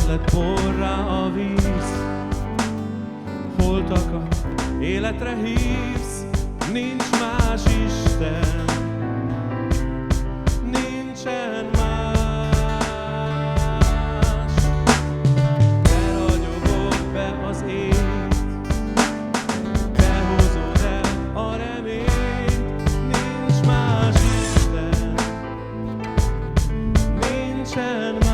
Nálad lett porrá a víz, holtakat életre hívsz, nincs más Isten, nincsen más. Te ragyogod be az ényt, te hozod el a reményt, nincs más Isten, nincsen más.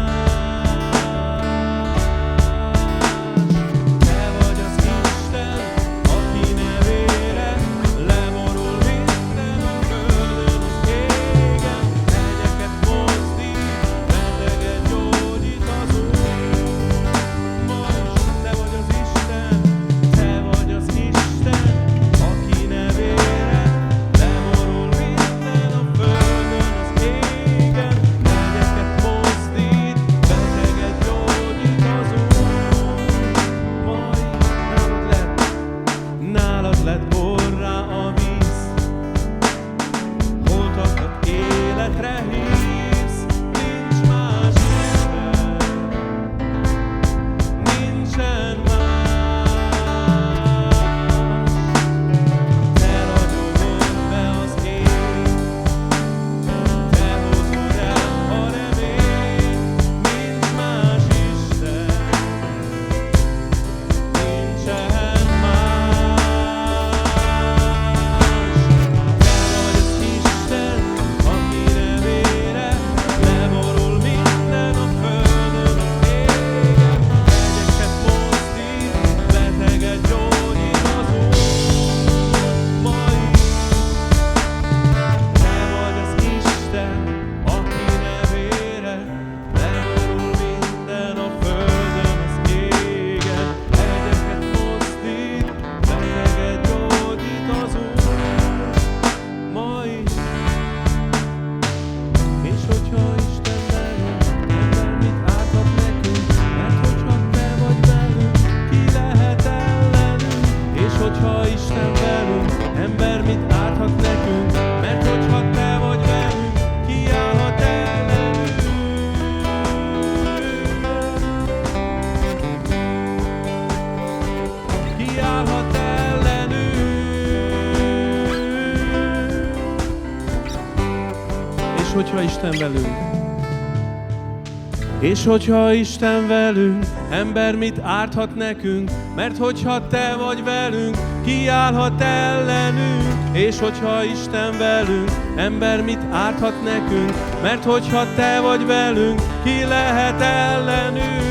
És hogyha Isten velünk, ember mit árthat nekünk? Mert hogyha te vagy velünk, ki állhat ellenünk? És hogyha Isten velünk, ember mit árthat nekünk? Mert hogyha te vagy velünk, ki lehet ellenünk?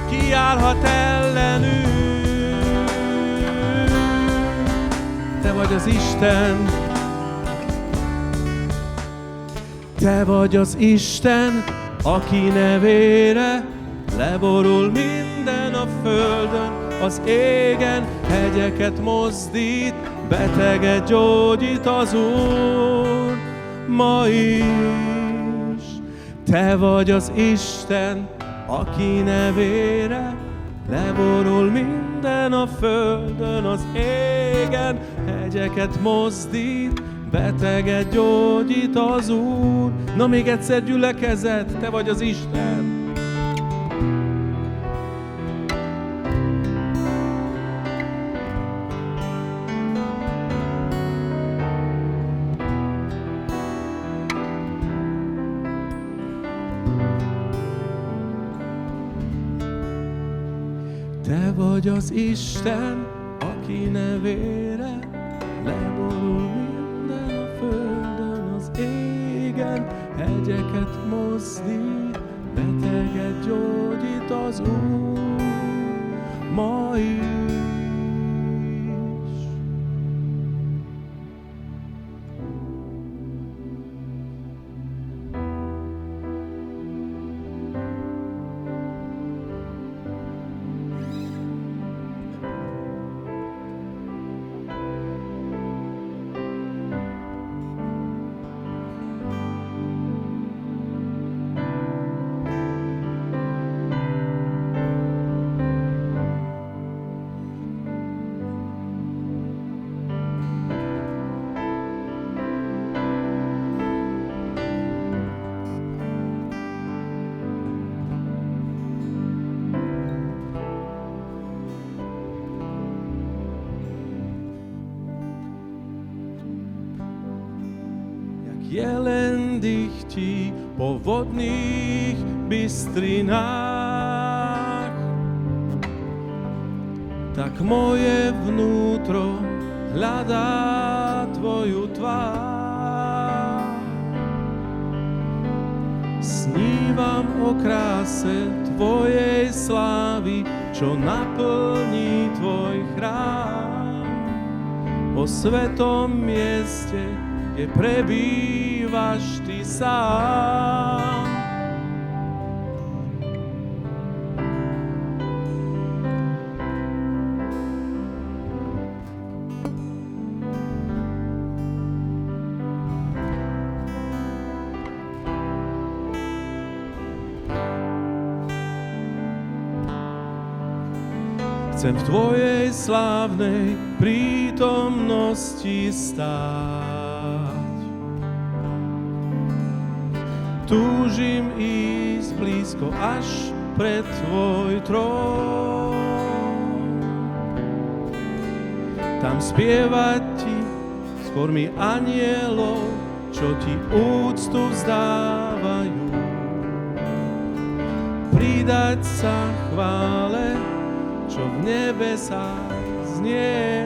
Ki állhat ellenünk? Te vagy az Isten. Te vagy az Isten, aki nevére leborul minden a földön, az égen, hegyeket mozdít, beteget gyógyít az Úr ma is. Te vagy az Isten, aki nevére leborul minden a földön, az égen, hegyeket mozdít, beteget gyógyít az Úr. Na még egyszer gyülekezet, te vagy az Isten. Te vagy az Isten, aki nevére leborul minden a földön, az égen, hegyeket mozdít, beteget gyógyít az Úr ma is. je len dychtí po vodných bystrinách. Tak moje vnútro hľadá tvoju tvár. Snívam o kráse tvojej slávy, čo naplní tvoj chrám. O svetom mieste, kde prebývaš ty sám. Chcem v tvojej slávnej prítomnosti stáť. Túžim ísť blízko až pred tvoj trón. Tam spievať ti skôr mi anielov, čo ti úctu vzdávajú. Pridať sa chvále, čo v nebesách znie.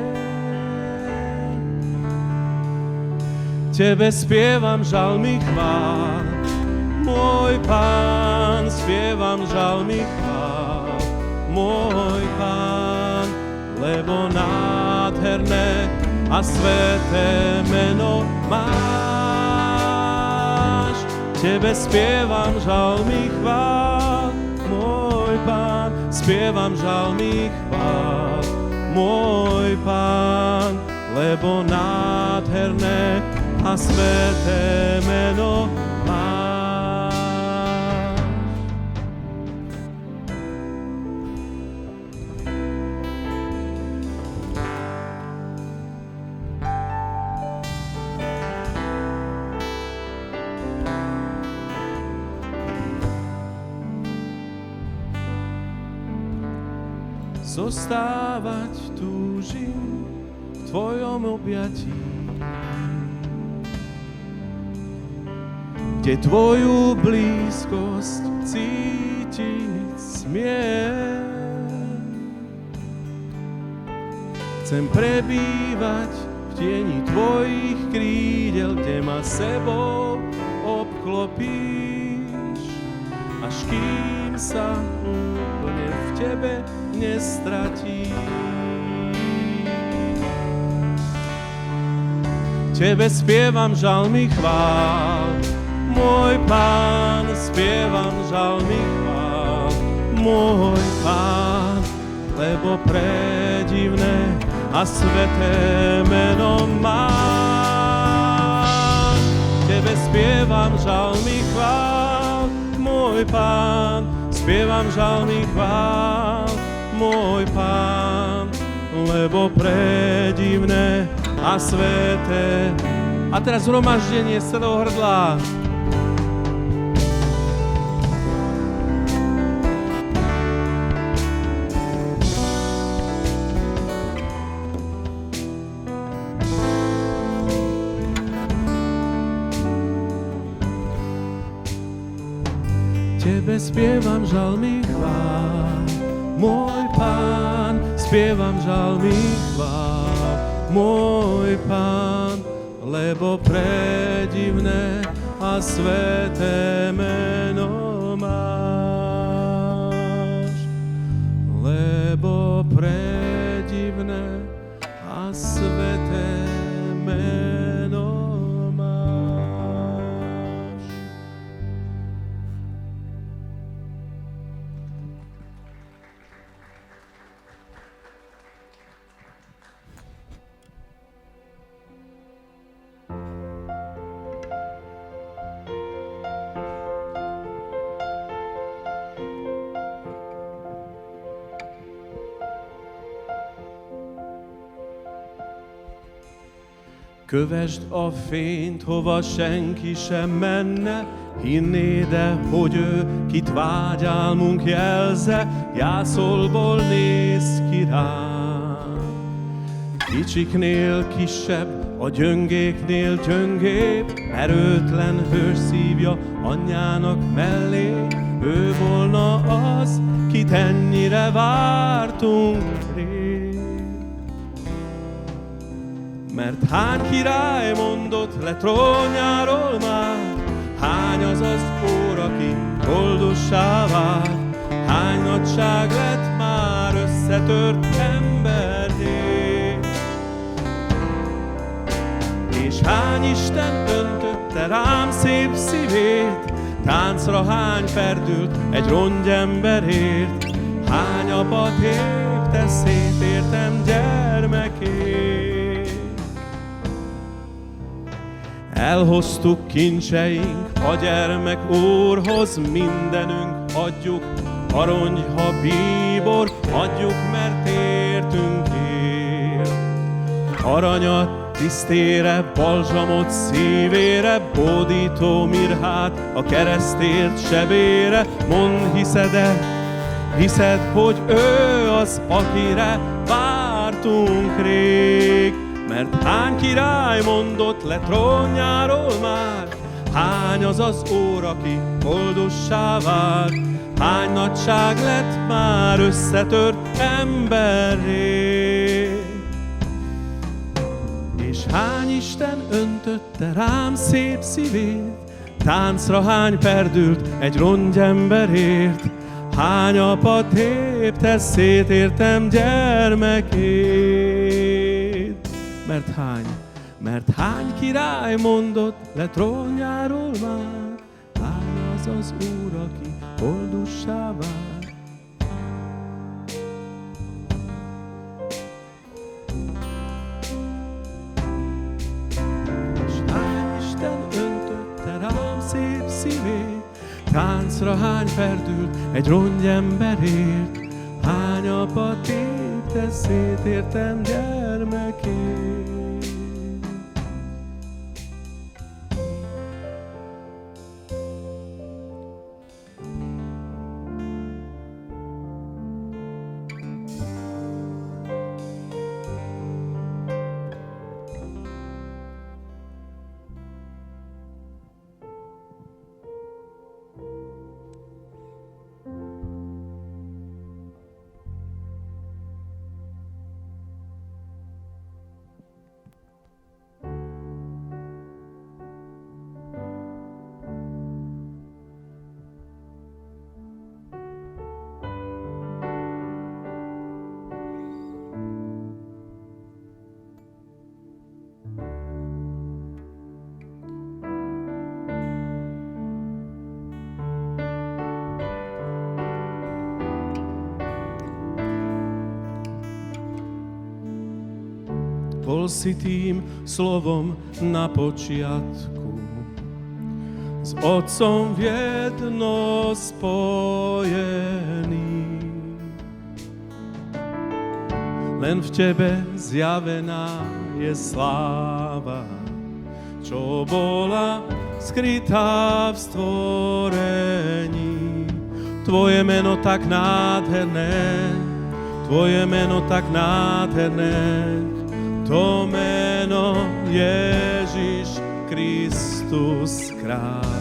Tebe spievam žalmy chvál, môj Pán, spievam žalmy chvál, môj Pán, lebo nádherné a sväté meno máš. Tebe spievam žalmy chvál, môj Pán, spievam žalmy chvál, môj Pán, lebo nádherné a sväté meno máš. Zostávať túžim v tvojom objatí, kde tvoju blízkosť cítiť smiem. Chcem prebývať v tieni tvojich krídel, kde ma sebou obklopíš, až kým sa úplne v tebe nestratí. Tebe spievam žalmy chvál, môj Pán, spievam žalmy chvál, môj Pán, lebo predivné a sväté meno máš. Tebe spievam žalmy chvál, môj Pán, spievam žalmy chvál, môj Pán, lebo predivné a sväté. A teraz zhromaždenie z celého hrdla. Tebe spievam žalmy chvál, môj Pán, spievam žalmy chvál, môj Pán, lebo predivné a sväté meno máš. Lebo predivné a sväté meno máš. Kövesd a fényt, hova senki sem menne, hinnéd-e, hogy ő, kit vágyálmunk jelze, jászolból néz ki rám. Kicsiknél kisebb, a gyöngéknél gyöngébb, erőtlen hős szívja anyjának mellé. Ő volna az, kit ennyire vártunk rég. Mert hány király mondott le trónjáról már, hány az az Úr, aki boldoggá vált, hány nagyság lett már összetört emberné. És hány Isten öntötte rám szép szívét, táncra hány perdült egy rongyemberért, hány apa tépte szét értem gyermekét. Elhoztuk kincseink a gyermek Úrhoz, mindenünk adjuk, arany, ha bíbor, adjuk, mert értünk ér. Aranyat tisztére, balzsamot szívére, bódító mirhát a keresztért sebére. Mondd, hiszed, hogy ő az, akire vártunk rég. Mert hány király mondott le trónjáról már, hány az az Úr, aki boldoggá vált, hány nagyság lett már összetört emberré. És hány Isten öntötte rám szép szívét, táncra hány perdült egy rongyemberért, hány apa tépte szét értem gyermekét. Mert hány király mondott le trónjáról már, hány az az Úr, aki boldoggá vált. És hány Isten öntötte rám szép szívét, táncra hány perdült egy rongyemberért, hány apa tépte szét értem gyermekét. Bol si tým slovom na počiatku, s Otcom v jedno spojený. Len v Tebe zjavená je sláva, čo bola skrytá v stvorení. Tvoje meno tak nádherné, Tvoje meno tak nádherné, to meno Ježiš Kristus kráľ.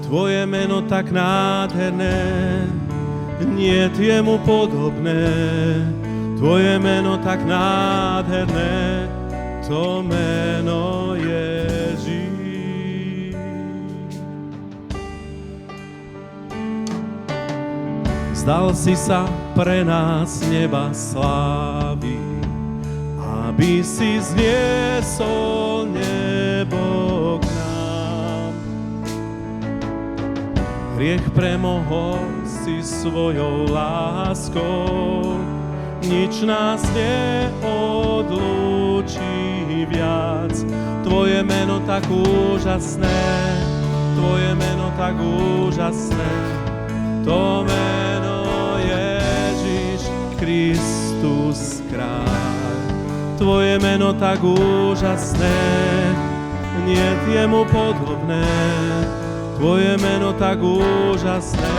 Tvoje meno tak nádherné, niet je mu podobné. Tvoje meno tak nádherné, to meno Ježiš. Zdal si sa pre nás neba slávy, aby si zniesol nebo k nám. Hriech premohol si svojou láskou, nič nás neodlúči viac. Tvoje meno tak úžasné, Tvoje meno tak úžasné, to meno Ježiš Kristus kráľ. Tvoje meno tak úžasné, niet je mu podobné. Tvoje meno tak úžasné,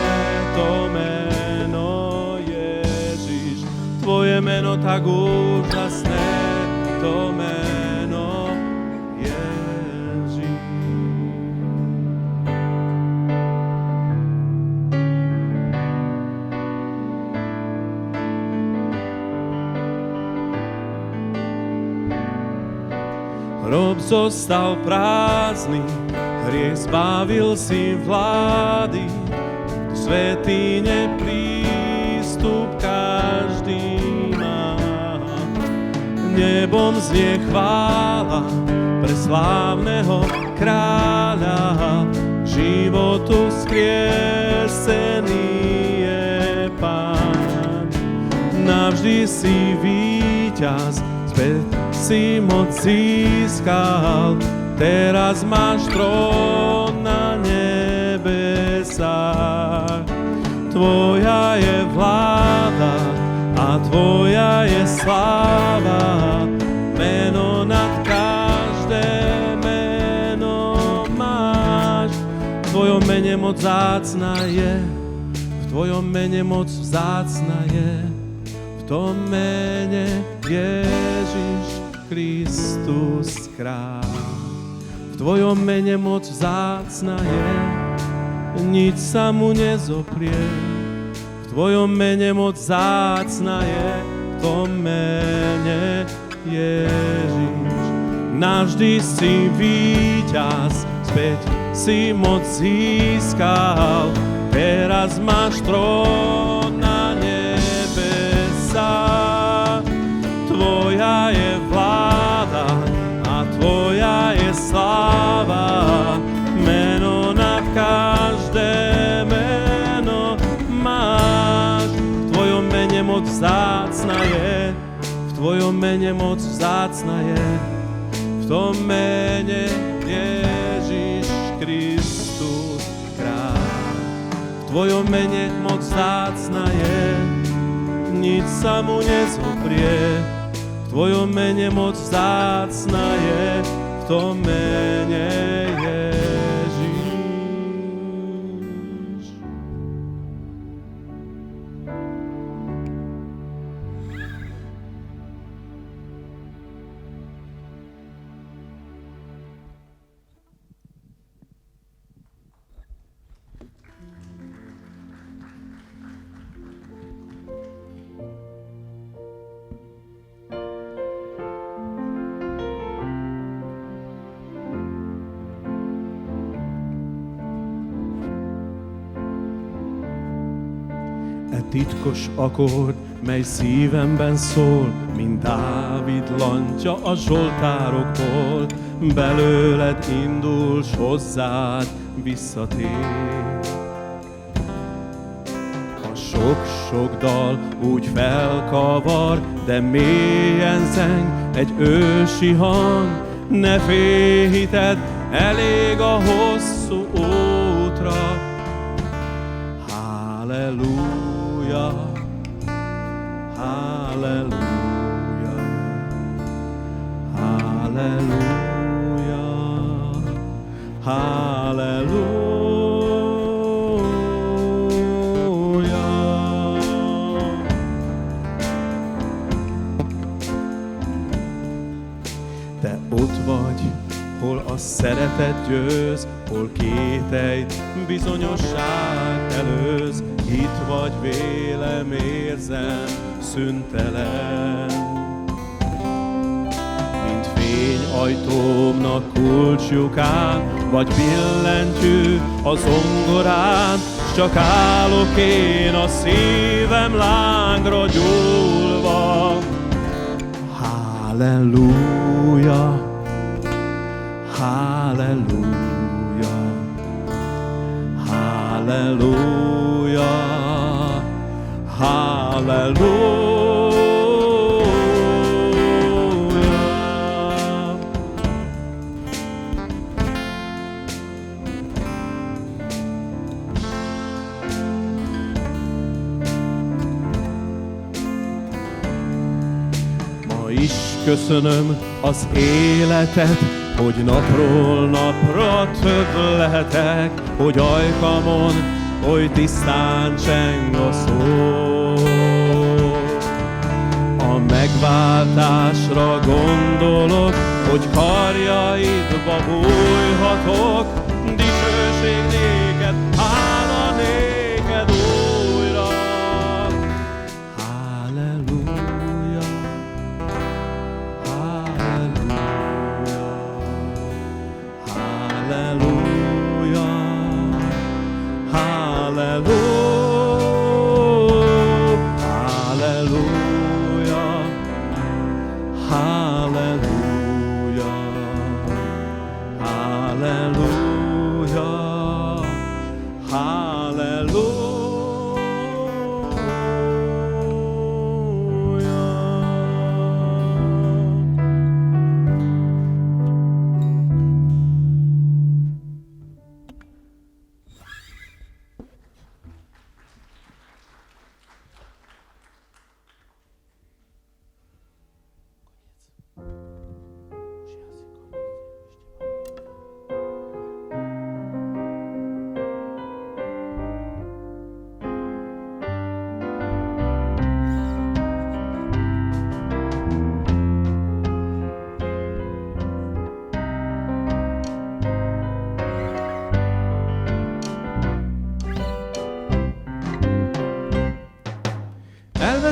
to meno Ježiš. Tvoje meno tak úžasné, Hrob zostal prázdny, hriech zbavil si vlády, do svätyne prístup každý má. Nebom znie chvála pre slávneho kráľa, životu vzkriesený je Pán. Navždy si víťaz, späť si moc získal, teraz máš trón na nebesách. Tvoja je vláda a tvoja je sláva, meno nad každé meno máš. V tvojom mene moc vzácna je, v tvojom mene moc vzácna je, v tom mene Ježiš Kristus kráľ. V tvojom mene moc vzácna je, nič sa mu nezoprie. V tvojom mene moc vzácna je, v tom mene Ježiš. Navždy si víťaz, späť si moc získal, teraz máš trón na nebesách. Tvoja je vláda a tvoja je sláva, meno nad každé meno máš. V tvojom mene moc vzácna je, v tvojom mene moc vzácna je, v tom mene Ježiš Kristus kráľ. V tvojom mene moc vzácna je, nič sa mu nezoprie. V tvojom mene moc vzácna je, v tom mene Ježiš. Titkos akkord, mely szívemben szól, mint Dávid lantja a zsoltárokból, belőled indul, s hozzád visszatér. A sok-sok dal úgy felkavar, de mélyen zeng egy ősi hang. Ne félj, hited, elég a hosszú útra. Halleluja. Halleluja, halleluja, halleluja. Te ott vagy, hol a szeretet győz, hol kételyt bizonyosság előz. Itt vagy, vélem, érzem, szüntelen. Mint fényajtómnak kulcslyukán, vagy billentyű a zongorán, s csak állok én a szívem lángra gyúlva. Halleluja, halleluja, halleluja, halleluja. Ma is köszönöm az életet, hogy napról napra több lehetek, hogy ajkamon oly tisztán cseng a szó. A megváltásra gondolok, hogy karjaidba bújhatok, dicsőség néked, hála néked újra. Halleluja, halleluja.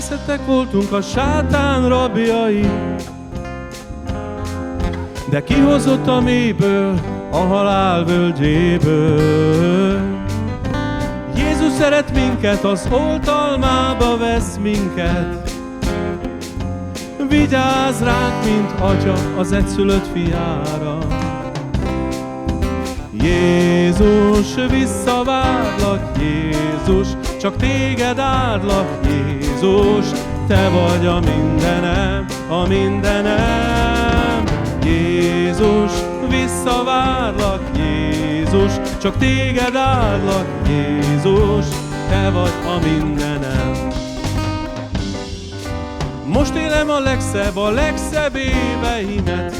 Elveszettek voltunk a sátán rabjai, de kihozott a mélyből, a halál völgyéből. Jézus szeret minket, az oltalmába vesz minket, vigyáz ránk, mint atya az egyszülött fiára. Jézus, visszavárlak, Jézus, csak téged áldlak, Jézus, te vagy a mindenem, a mindenem. Jézus, visszavárlak, Jézus, csak téged áldlak, Jézus, te vagy a mindenem. Most élem a legszebb éveimet,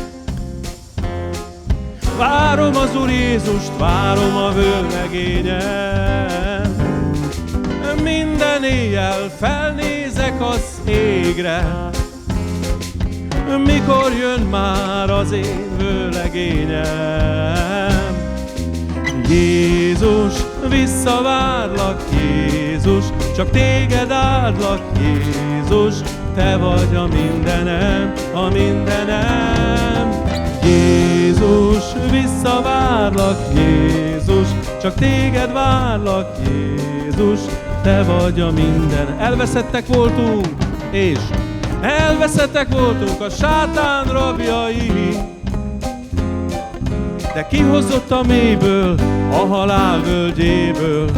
várom az Úr Jézust, várom a vőlegényen. Minden éjjel felnézek az égre, mikor jön már az én vőlegényem. Jézus, visszavárlak, Jézus, csak téged áldlak, Jézus, te vagy a mindenem, a mindenem. Jézus, visszavárlak, Jézus, csak téged várlak, Jézus, te vagy a minden. Elveszettek voltunk, és elveszettek voltunk a sátán rabjai, de kihozott a mélyből, a halál völgyéből.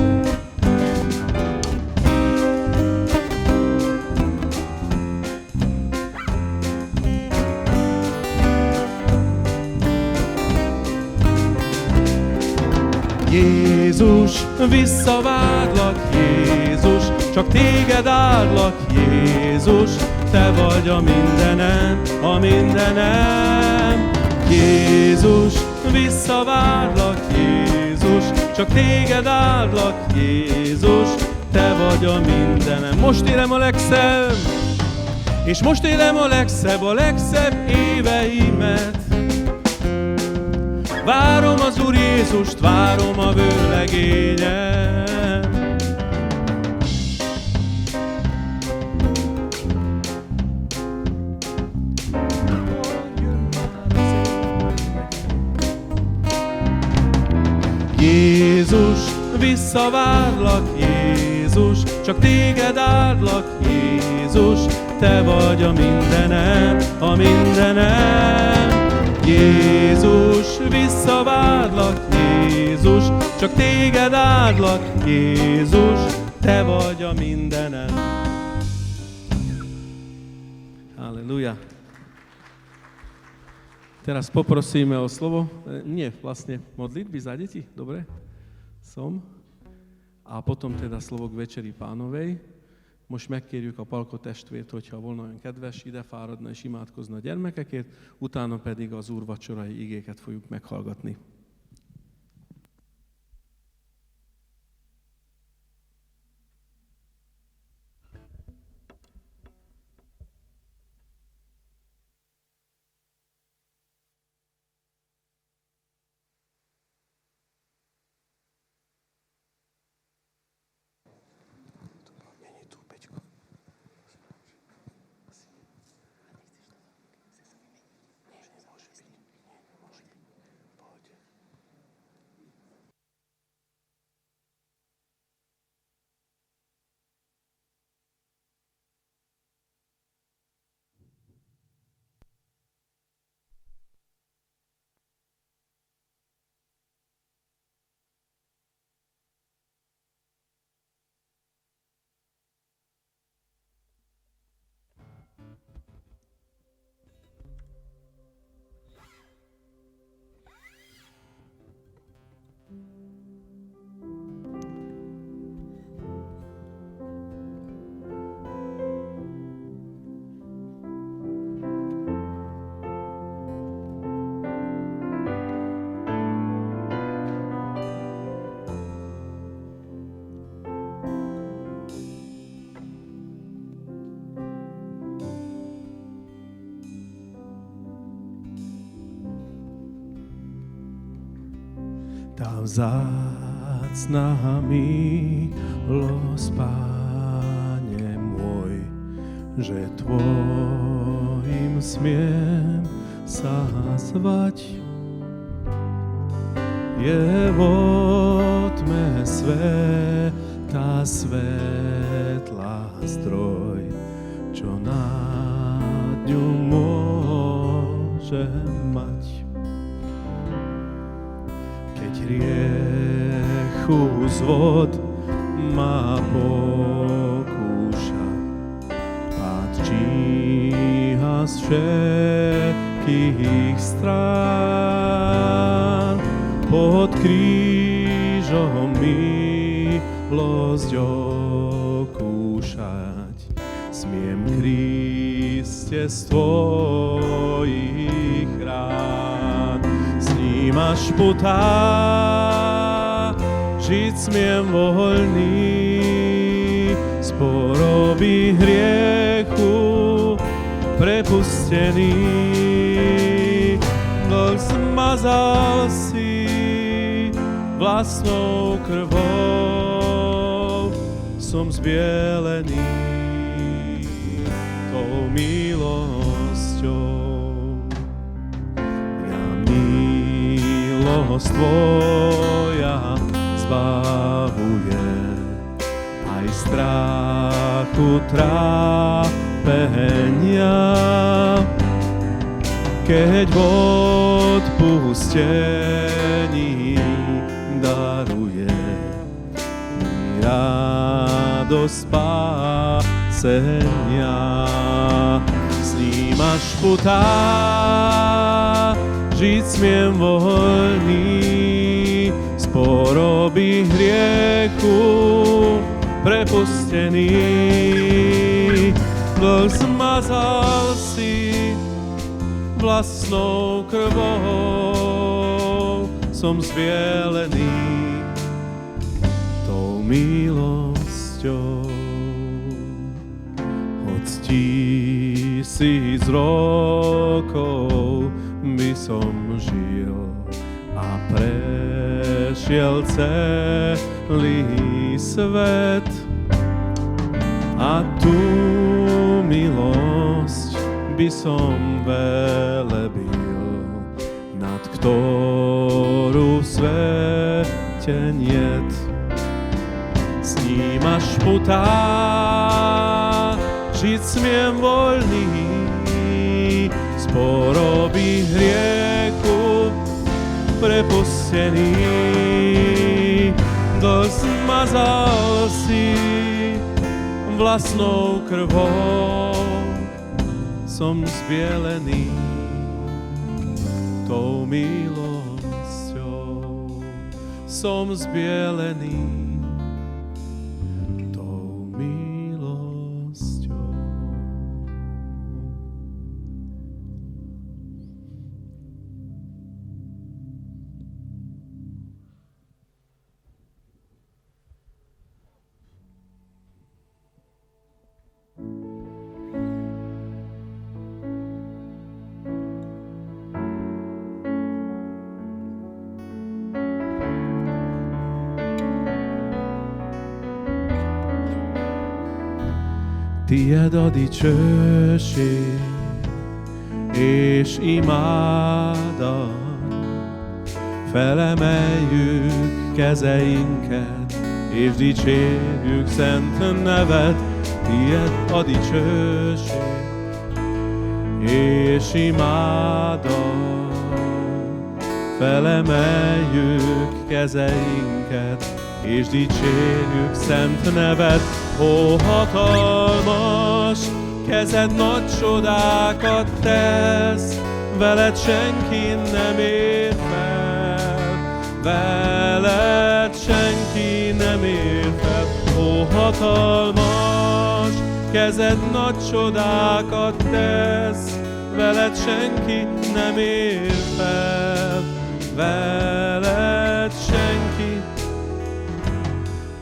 Jézus, visszavárlak, Jézus, csak téged áldlak, Jézus, te vagy a mindenem, a mindenem. Jézus, visszavárlak, Jézus, csak téged áldlak, Jézus, te vagy a mindenem. Most élem a legszebb, és most élem a legszebb éveimet. Várom az Úr Jézust, várom a vőlegényem. Jézus, visszavárlak, Jézus, csak téged áldlak, Jézus, te vagy a mindenem, a mindenem. Jézus, visszavárlak, Jézus, csak téged áldlak, Jézus, te vagy a mindenem. Halleluja. Teraz poprosíme o slovo. Nie, vlastne modlitby za deti, dobre? A potom teda slovo k Večeri Pánovej. Most megkérjük a Palko testvért, hogyha volna olyan kedves, ide fáradna és imádkozna a gyermekekért, utána pedig az Úr vacsorai igéket fogjuk meghallgatni. Tá vzácna milosť, Pane môj, že Tvojim smiem sa zvať. Je vo tme sveta svetla zdroj, čo nad ňu môže mať. Keď hriechu zvod ma pokúša, pád číha z všetkých strán. Pod krížom milosť okúšať smiem, Kriste, z Tvojich rán. Snímaš putá, žiť smiem voľný, z poroby hriechu prepustený. Dlh zmazal si vlastnou krvou, som zbielený tou milosťou. Mňa milosť Tvoja zbavuje aj strachu, trápenia. Keď v odpustení daruje mi radosť spásenia. Snímaš putá, žiť smiem voľný, z poroby hriechu prepustený. Dlh zmazal si vlastnou krvou, som zbielený tou milosťou. Hoď 1000 rokov by som žil a prešiel celý svet, a tú milosť by som velebil, nad ktorú v svete niet. Snímaš putá, žiť smiem voľný, z poroby hriechu prepustený. Dlh zmazal si vlastnou krvou, som zbielený tou milosťou. Som zbielený tou milosťou. Tied a dicsőség és imádat, felemeljük kezeinket, és dicsérjük szent neved. Tied a dicsőség és imádat, felemeljük kezeinket, és dicsérjük szent neved. Ó, hatalmas, kezed nagy csodákat tesz, veled senki nem ér fel, veled senki nem ér fel. Ó, hatalmas, kezed nagy csodákat tesz, veled senki nem ér fel, veled senki.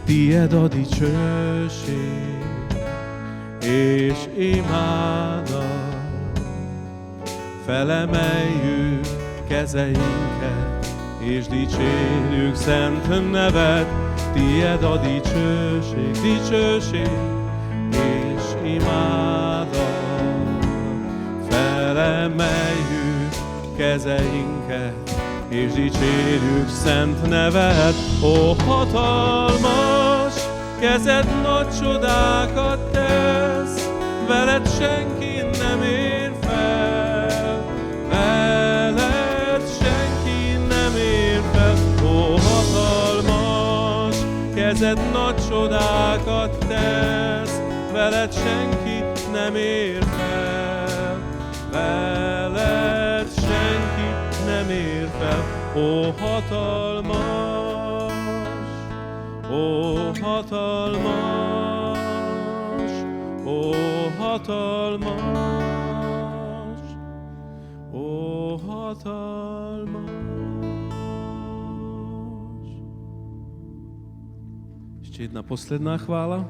Tied a dicsőség és imádat, felemeljük kezeinket, és dicsérjük szent neved, tied a dicsőség, dicsőség és imádat. Felemeljük kezeinket, és dicsérjük szent neved, ó hatalmas, kezed nagy csodákat tesz, veled senki nem ér fel, veled senki nem ér fel, ó hatalmas, kezed nagy csodákat tesz, veled senki nem ér fel, veled senki nem ér fel, ó hatalmas, ó hatalmas, ó hatalmas, ó hatalmas. Ešte jedna posledná chvála.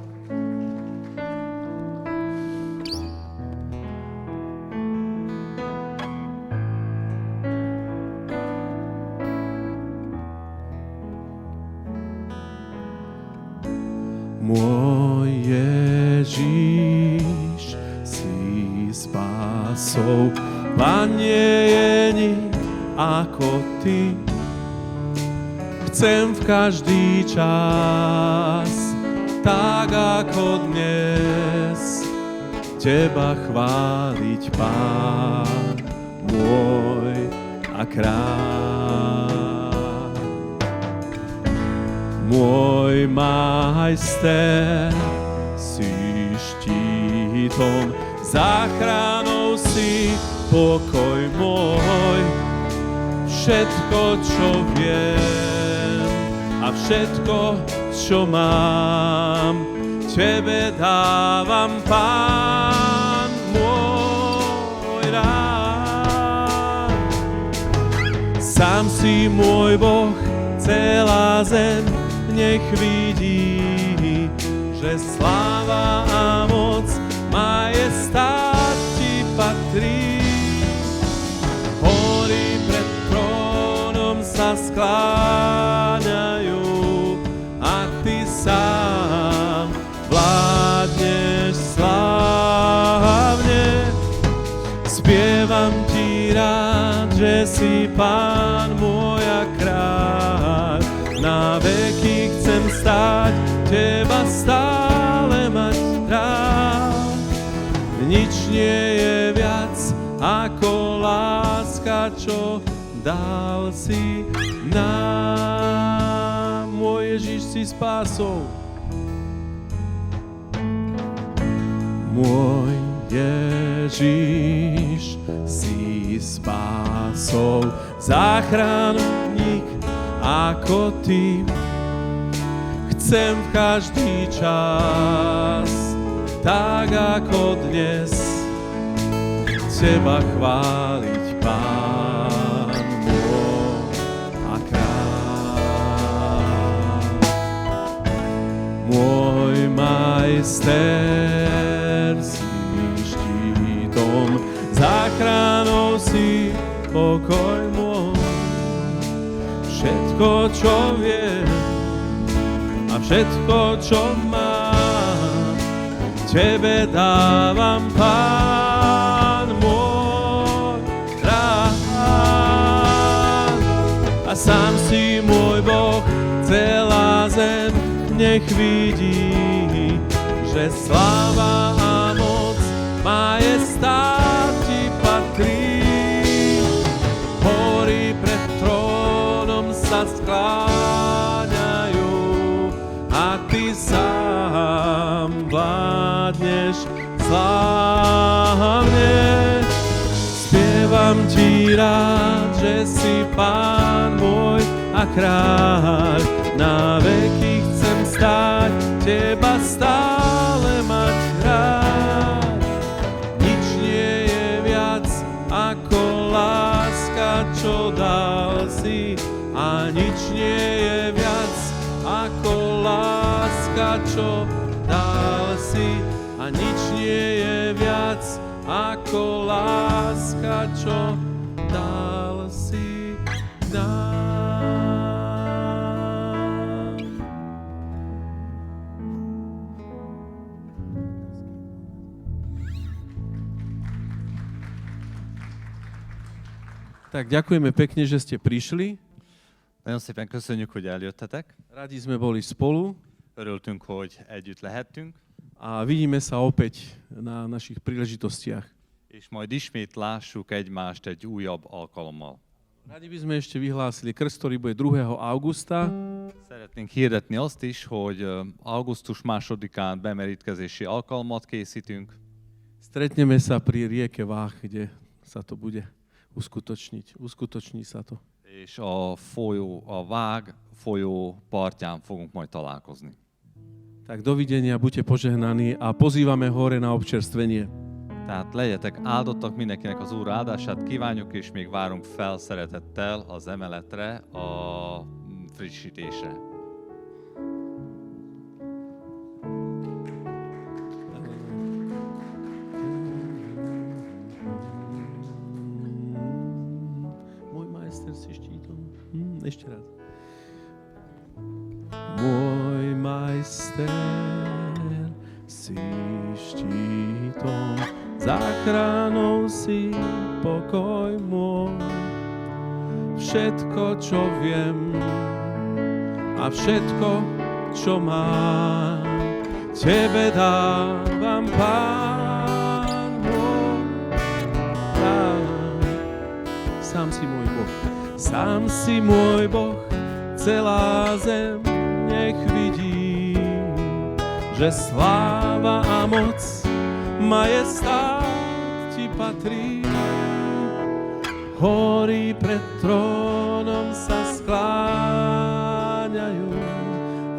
Môj Ježiš, si spásou, Pán nie je nik ako Ty. Chcem v každý čas, tak ako dnes, Teba chváliť, Pán môj a kráľ. Môj majster, si štítom, záchranou si pokoj môj. Všetko, čo viem a všetko, čo mám, Tebe dávam, Pán môj rád. Sám si môj Boh, celá zem nech vidí, že sláva a moc, majestát Ti patrí. Hory pred trónom sa skláňajú a Ty sám vládneš slávne. Spievam Ti rád, že si Pán môj a kráľ. Na veky chcem stáť, Teba stále mať rád. Nič nie je viac ako láska, čo dal si nám. Môj Ježiš, si spásou. Môj Ježiš, si spásou, záchranník ako Ty. Chcem v každý čas, tak ako dnes, Teba chváliť, Pán môj a kráľ. Môj majster, si štítom, záchranou si pokoj môj. Všetko, čo viem a všetko, čo mám, Tebe dávam, Pán môj rád. A sám si môj Boh, celá zem nech vidí, že sláva a moc, majestát Ti patrí. Hory pred trónom sa skláňajú a Ty sám vládneš slávne. Spievam Ti rád, že si Pán môj a kráľ. Na veky chcem stáť, Teba stále mať rád. Nič nie je viac ako láska, čo dal si, a nič nie je viac ako láska, čo dal si, a nič nie je viac ako láska, čo dal si nám. Tak ďakujeme pekne, že ste prišli. Nagyon szépen köszönjük, hogy eljöttetek. Radi sme boli spolu Örültünk, hogy együtt lehettünk, a vidíme sa opäť na našich príležitostiach. és majd ismét lássuk egymást egy újabb alkalommal. Radi by sme ešte vyhlásili krst, ktorý bude 2. augusta. Szeretnénk hirdetni azt is, hogy augusztus 2-án bemerítkezési alkalmat készítünk. Stretneme sa pri rieke Váh, kde sa to bude uskutočniť. Uskutoční sa to. És a Vág folyó partján fogunk majd találkozni. Tak dovidenia, buďte požehnaní a pozývame hore na občerstvenie. Tehát legyetek áldottak, mindenkinek az Úr áldását kívánjuk, és még várunk fel szeretettel az emeletre, a frissítésre. Môj majster si štítom. Ešte raz. Môj majster si štítom, záchranou si pokoj môj. Všetko, čo viem a všetko, čo mám, Tebe dávam, Pán môj. Sám si môj Boh, sám si môj Boh, celá zem nech vidí, že sláva a moc, majestát Ti patrí. Hory pred trónom sa skláňajú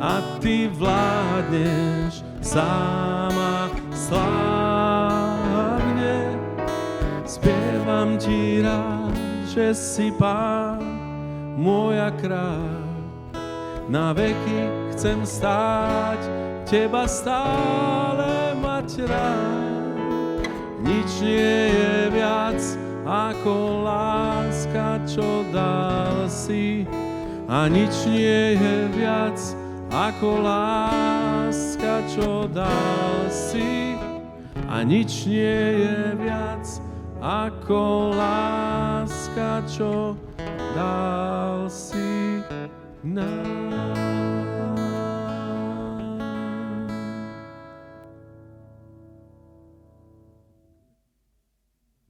a Ty vládneš sám a slávne. Spievam Ti rád, že si Pán, moja kráľ. Na veky chcem stáť, Teba stále mať rád. Nič nie je viac ako láska, čo dal si. A nič nie je viac ako láska, čo dal si. A nič nie je viac ako láska, čo dal si nám.